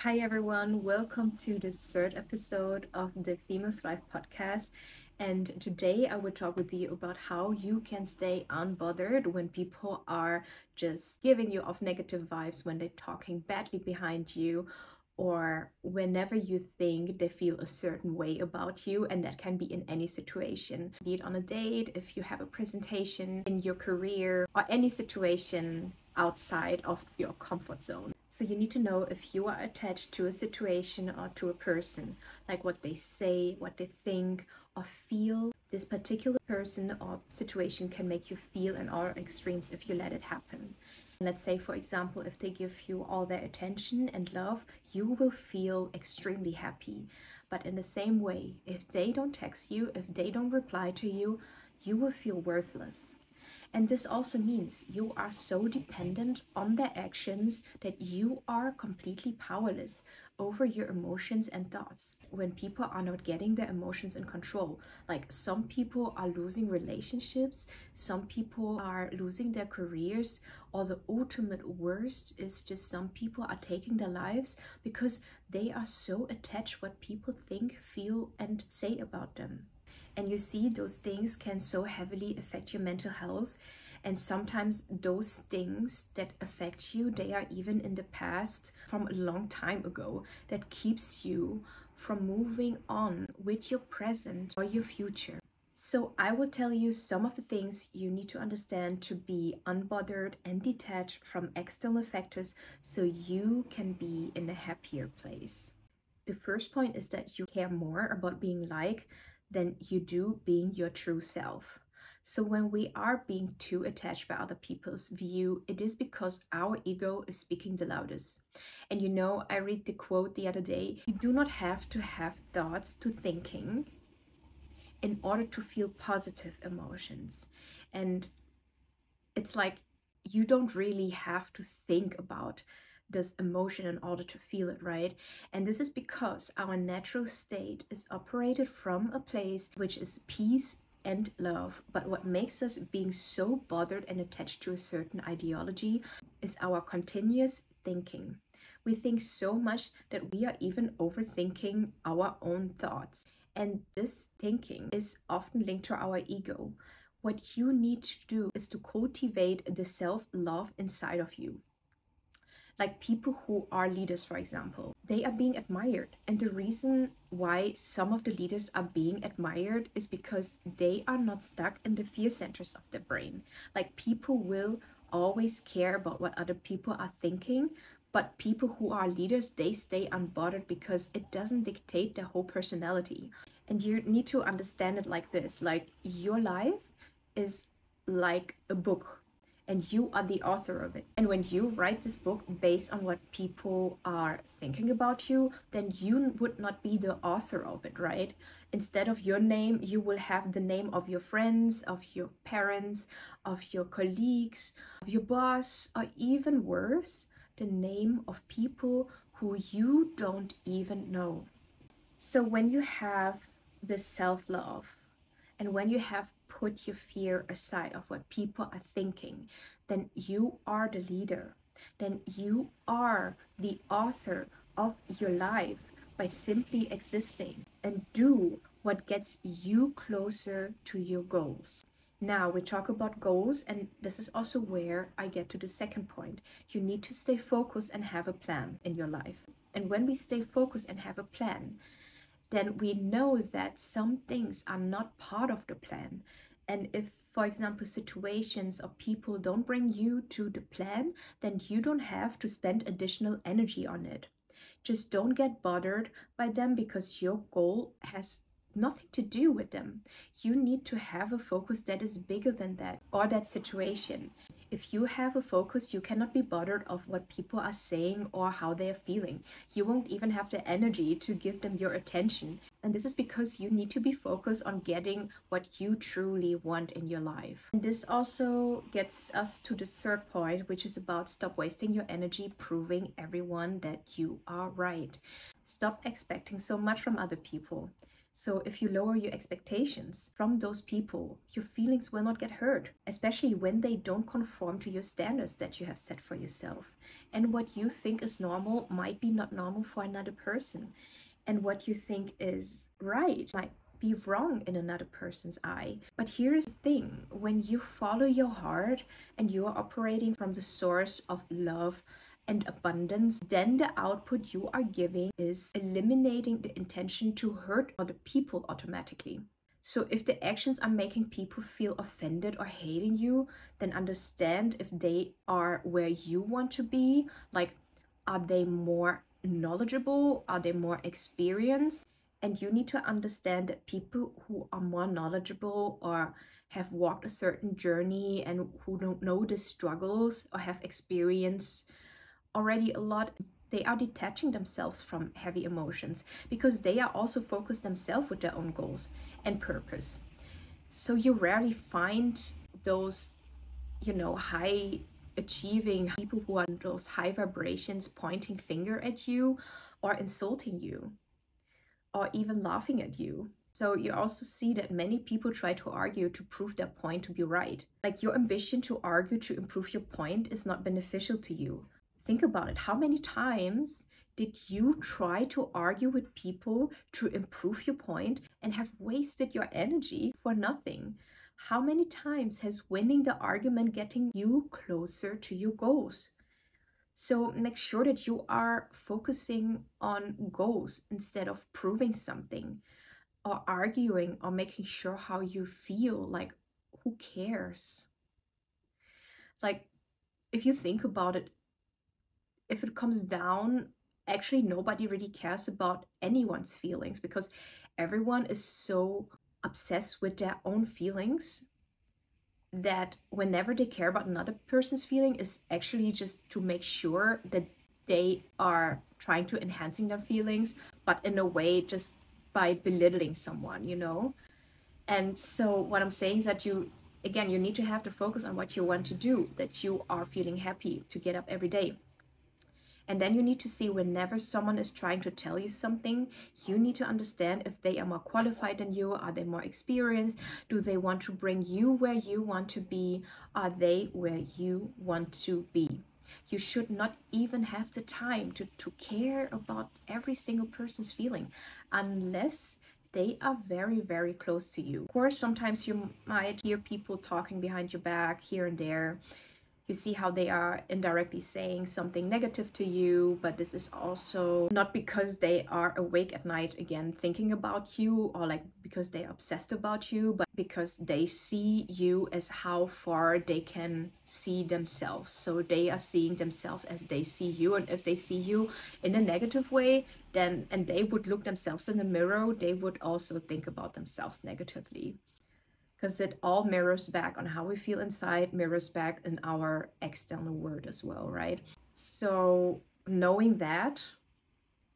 Hi everyone, welcome to the third episode of the FEMMEVIBE podcast. And today I will talk with you about how you can stay unbothered when people are just giving you off negative vibes, when they're talking badly behind you, or whenever you think they feel a certain way about you. And that can be in any situation, be it on a date, if you have a presentation, in your career, or any situation outside of your comfort zone. So you need to know if you are attached to a situation or to a person, like what they say, what they think or feel. This particular person or situation can make you feel in all extremes if you let it happen. Let's say, for example, if they give you all their attention and love, you will feel extremely happy. But in the same way, if they don't text you, if they don't reply to you, you will feel worthless. And this also means you are so dependent on their actions that you are completely powerless over your emotions and thoughts. When people are not getting their emotions in control, like some people are losing relationships, some people are losing their careers, or the ultimate worst is just some people are taking their lives because they are so attached what people think, feel, and say about them. And you see, those things can so heavily affect your mental health. And sometimes those things that affect you, they are even in the past from a long time ago, that keeps you from moving on with your present or your future. So I will tell you some of the things you need to understand to be unbothered and detached from external factors so you can be in a happier place. The first point is that you care more about being liked than you do being your true self. So when we are being too attached by other people's view, it is because our ego is speaking the loudest. And you know, I read the quote the other day, you do not have to have thoughts to thinking in order to feel positive emotions. And it's like you don't really have to think about this emotion in order to feel it, right? And this is because our natural state is operated from a place which is peace and love. But what makes us being so bothered and attached to a certain ideology is our continuous thinking. We think so much that we are even overthinking our own thoughts. And this thinking is often linked to our ego. What you need to do is to cultivate the self-love inside of you. Like people who are leaders, for example, they are being admired. And the reason why some of the leaders are being admired is because they are not stuck in the fear centers of their brain. Like people will always care about what other people are thinking, but people who are leaders, they stay unbothered because it doesn't dictate their whole personality. And you need to understand it like this, like your life is like a book, and you are the author of it. And when you write this book based on what people are thinking about you, then you would not be the author of it, right? Instead of your name, you will have the name of your friends, of your parents, of your colleagues, of your boss, or even worse, the name of people who you don't even know. So when you have this self-love, and when you have put your fear aside of what people are thinking, then you are the leader. Then you are the author of your life by simply existing and do what gets you closer to your goals. Now we talk about goals, and this is also where I get to the second point. You need to stay focused and have a plan in your life. And when we stay focused and have a plan, then we know that some things are not part of the plan. And if, for example, situations or people don't bring you to the plan, then you don't have to spend additional energy on it. Just don't get bothered by them because your goal has nothing to do with them. You need to have a focus that is bigger than that or that situation. If you have a focus, you cannot be bothered of what people are saying or how they are feeling. You won't even have the energy to give them your attention. And this is because you need to be focused on getting what you truly want in your life. And this also gets us to the third point, which is about stop wasting your energy proving everyone that you are right. Stop expecting so much from other people. So if you lower your expectations from those people, your feelings will not get hurt, especially when they don't conform to your standards that you have set for yourself. And what you think is normal might be not normal for another person. And what you think is right might be wrong in another person's eye. But here's the thing, when you follow your heart and you are operating from the source of love and abundance, then the output you are giving is eliminating the intention to hurt other people automatically. So if the actions are making people feel offended or hating you, then understand if they are where you want to be. Like, are they more knowledgeable? Are they more experienced? And you need to understand that people who are more knowledgeable or have walked a certain journey and who don't know the struggles or have experienced already a lot, they are detaching themselves from heavy emotions because they are also focused themselves with their own goals and purpose. So you rarely find those, high achieving people who are those high vibrations pointing finger at you or insulting you or even laughing at you. So you also see that many people try to argue to prove their point to be right. Like, your ambition to argue to improve your point is not beneficial to you. Think about it. How many times did you try to argue with people to improve your point and have wasted your energy for nothing? How many times has winning the argument getting you closer to your goals? So make sure that you are focusing on goals instead of proving something or arguing or making sure how you feel. Like, who cares? Like, if you think about it, if it comes down, actually nobody really cares about anyone's feelings because everyone is so obsessed with their own feelings that whenever they care about another person's feeling is actually just to make sure that they are trying to enhancing their feelings, but in a way just by belittling someone. And so what I'm saying is that you need to have the focus on what you want to do, that you are feeling happy to get up every day. And then you need to see, whenever someone is trying to tell you something, you need to understand if they are more qualified than you. Are they more experienced? Do they want to bring you where you want to be? Are they where you want to be? You should not even have the time to care about every single person's feeling unless they are very, very close to you. Of course, sometimes you might hear people talking behind your back here and there. You see how they are indirectly saying something negative to you, but this is also not because they are awake at night again thinking about you, or like because they're obsessed about you, but because they see you as how far they can see themselves. So they are seeing themselves as they see you, and if they see you in a negative way, then, and they would look themselves in the mirror, they would also think about themselves negatively. Because it all mirrors back on how we feel inside, mirrors back in our external world as well, right? So knowing that,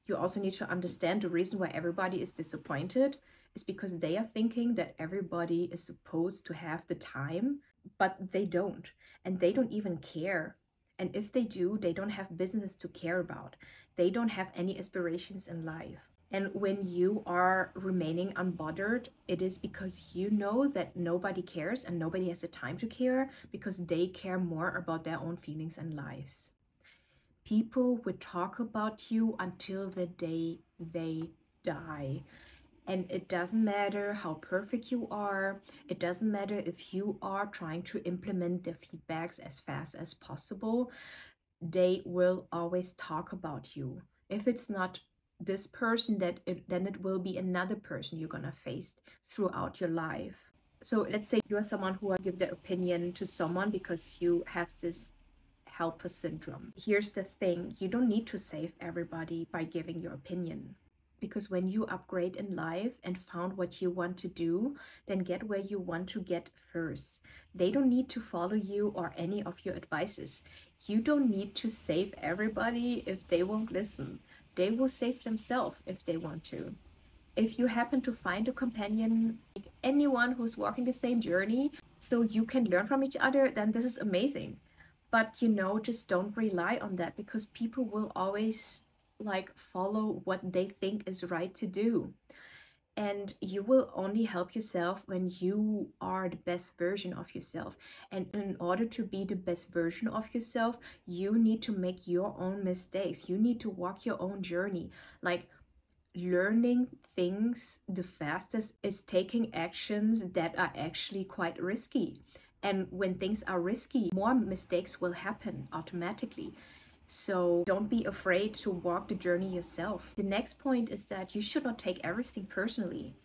you also need to understand the reason why everybody is disappointed is because they are thinking that everybody is supposed to have the time, but they don't. And they don't even care. And if they do, they don't have business to care about. They don't have any aspirations in life. And when you are remaining unbothered, it is because you know that nobody cares and nobody has the time to care because they care more about their own feelings and lives. People would talk about you until the day they die. And it doesn't matter how perfect you are. It doesn't matter if you are trying to implement their feedbacks as fast as possible. They will always talk about you. If it's not this person, then it will be another person you're gonna face throughout your life. So let's say you are someone who will give their opinion to someone because you have this helper syndrome. Here's the thing, you don't need to save everybody by giving your opinion. Because when you upgrade in life and found what you want to do, then get where you want to get first. They don't need to follow you or any of your advices. You don't need to save everybody if they won't listen. They will save themselves if they want to. If you happen to find a companion, like anyone who's walking the same journey, so you can learn from each other, then this is amazing. But just don't rely on that, because people will always like follow what they think is right to do. And you will only help yourself when you are the best version of yourself. And in order to be the best version of yourself, you need to make your own mistakes. You need to walk your own journey. Like, learning things the fastest is taking actions that are actually quite risky. And when things are risky, more mistakes will happen automatically. So don't be afraid to walk the journey yourself. The next point is that you should not take everything personally.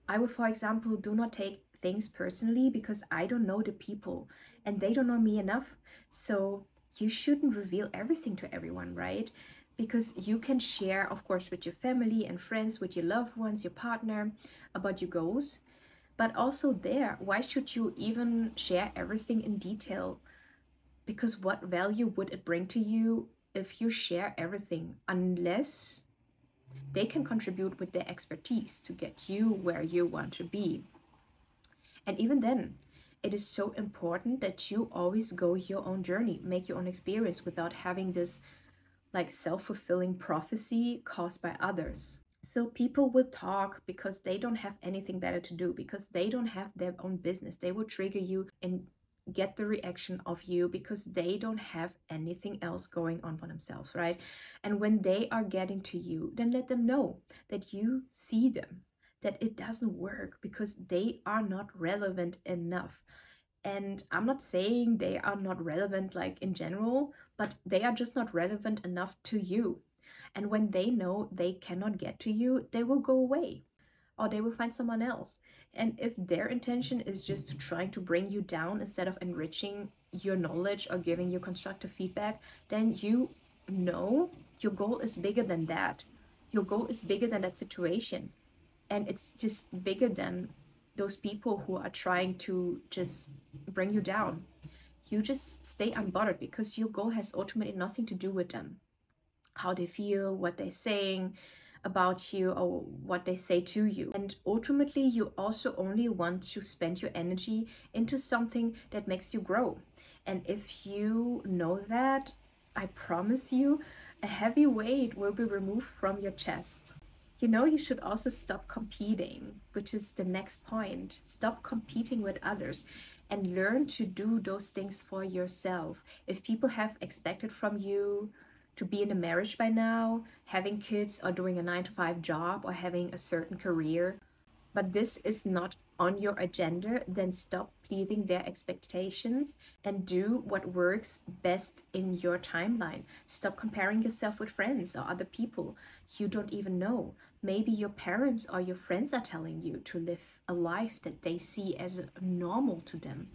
I would, for example, do not take things personally because I don't know the people and they don't know me enough. So you shouldn't reveal everything to everyone, right? Because you can share, of course, with your family and friends, with your loved ones, your partner, about your goals. But also there, why should you even share everything in detail? Because what value would it bring to you if you share everything, unless they can contribute with their expertise to get you where you want to be? And even then, it is so important that you always go your own journey, make your own experience without having this like self-fulfilling prophecy caused by others. So people will talk because they don't have anything better to do, because they don't have their own business. They will trigger you and get the reaction of you because they don't have anything else going on for themselves, right? And when they are getting to you, then let them know that you see them, that it doesn't work because they are not relevant enough. And I'm not saying they are not relevant like in general, but they are just not relevant enough to you. And when they know they cannot get to you, they will go away or they will find someone else. And if their intention is just to trying to bring you down instead of enriching your knowledge or giving you constructive feedback, then you know your goal is bigger than that. Your goal is bigger than that situation. And it's just bigger than those people who are trying to just bring you down. You just stay unbothered because your goal has ultimately nothing to do with them. How they feel, what they're saying about you, or what they say to you. And ultimately, you also only want to spend your energy into something that makes you grow. And if you know that, I promise you, a heavy weight will be removed from your chest. You know, you should also stop competing, which is the next point. Stop competing with others and learn to do those things for yourself. If people have expected from you to be in a marriage by now, having kids, or doing a 9-to-5 job, or having a certain career, but this is not on your agenda, then stop pleading their expectations and do what works best in your timeline. Stop comparing yourself with friends or other people you don't even know. Maybe your parents or your friends are telling you to live a life that they see as normal to them.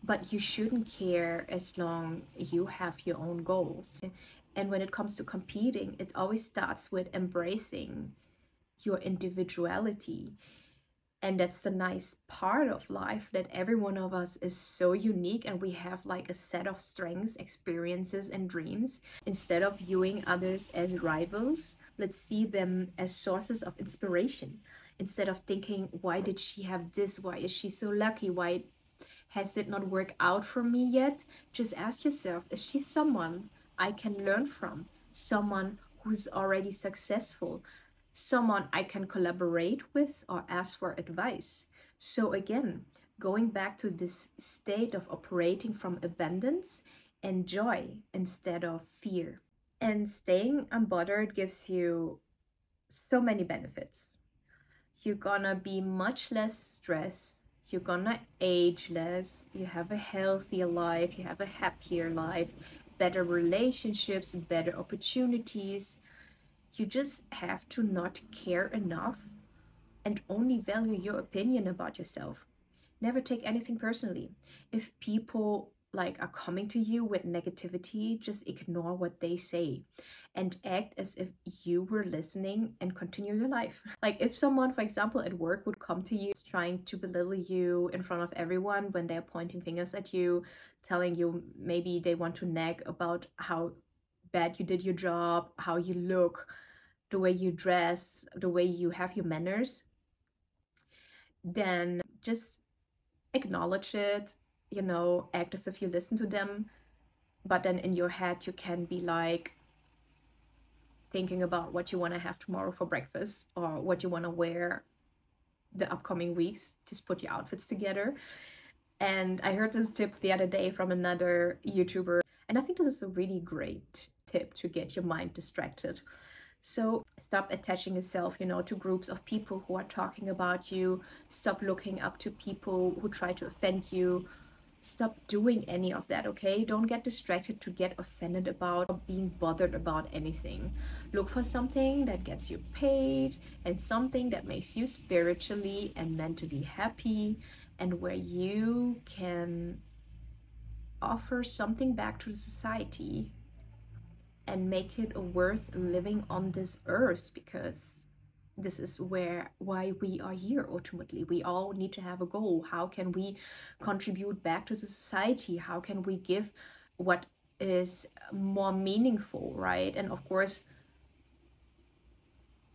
But you shouldn't care as long you have your own goals. And when it comes to competing, it always starts with embracing your individuality. And that's the nice part of life, that every one of us is so unique and we have like a set of strengths, experiences, and dreams. Instead of viewing others as rivals, let's see them as sources of inspiration. Instead of thinking, why did she have this? Why is she so lucky? Why has it not worked out for me yet? Just ask yourself, is she someone I can learn from? Someone who's already successful? Someone I can collaborate with or ask for advice? So again, going back to this state of operating from abundance and joy instead of fear. And staying unbothered gives you so many benefits. You're gonna be much less stressed. You're gonna age less. You have a healthier life. You have a happier life, better relationships, better opportunities. You just have to not care enough and only value your opinion about yourself. Never take anything personally. If people like are coming to you with negativity, just ignore what they say and act as if you were listening and continue your life. Like if someone, for example, at work would come to you trying to belittle you in front of everyone when they're pointing fingers at you, telling you maybe they want to nag about how bad you did your job, how you look, the way you dress, the way you have your manners, then just acknowledge it, act as if you listen to them. But then in your head, you can be like thinking about what you want to have tomorrow for breakfast or what you want to wear the upcoming weeks. Just put your outfits together. And I heard this tip the other day from another YouTuber, and I think this is a really great tip to get your mind distracted. So stop attaching yourself, to groups of people who are talking about you. Stop looking up to people who try to offend you. Stop doing any of that, okay? Don't get distracted to get offended about or being bothered about anything. Look for something that gets you paid and something that makes you spiritually and mentally happy, and where you can offer something back to the society and make it worth living on this earth, because this is why we are here. Ultimately, we all need to have a goal. How can we contribute back to the society? How can we give what is more meaningful, right? And of course,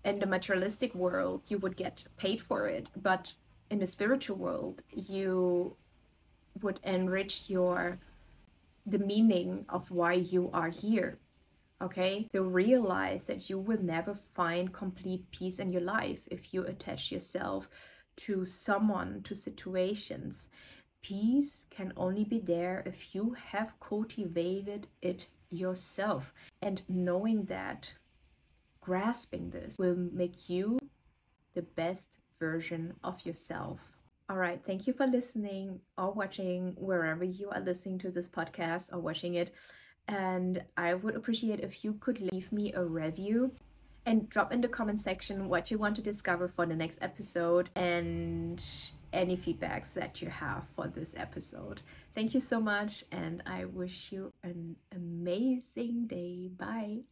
in the materialistic world you would get paid for it, but in the spiritual world you would enrich the meaning of why you are here. Okay, so realize that you will never find complete peace in your life if you attach yourself to someone, to situations. Peace can only be there if you have cultivated it yourself. And knowing that, grasping this, will make you the best version of yourself. All right, thank you for listening or watching wherever you are listening to this podcast or watching it. And I would appreciate if you could leave me a review and drop in the comment section what you want to discover for the next episode and any feedbacks that you have for this episode. Thank you so much, and I wish you an amazing day. Bye.